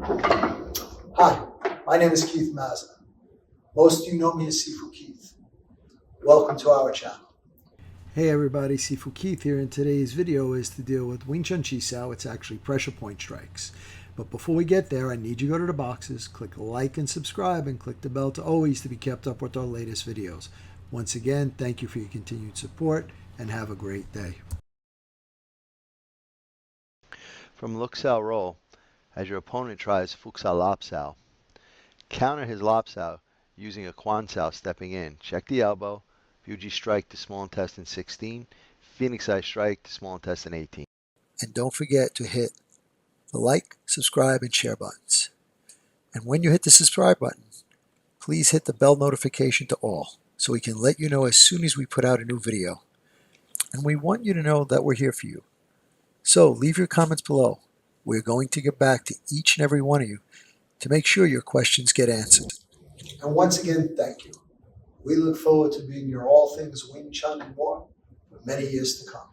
Hi, my name is Keith Mazza. Most of you know me as Sifu Keith. Welcome to our channel. Hey everybody, Sifu Keith here, and today's video is to deal with Wing Chun Chi Sao. It's actually pressure point strikes. But before we get there, I need you to go to the boxes, click like and subscribe, and click the bell to always to be kept up with our latest videos. Once again, thank you for your continued support, and have a great day. From Luk Sao roll, as your opponent tries Sao Lap Sao, counter his Lap Sao using a Quan Sao stepping in. Check the elbow, Fuji strike to small intestine 16, Phoenix Eye strike to small intestine 18. And don't forget to hit the like, subscribe, and share buttons. And when you hit the subscribe button, please hit the bell notification to all, so we can let you know as soon as we put out a new video. And we want you to know that we're here for you. So leave your comments below. We're going to get back to each and every one of you to make sure your questions get answered. And once again, thank you. We look forward to being your all things Wing Chun and more for many years to come.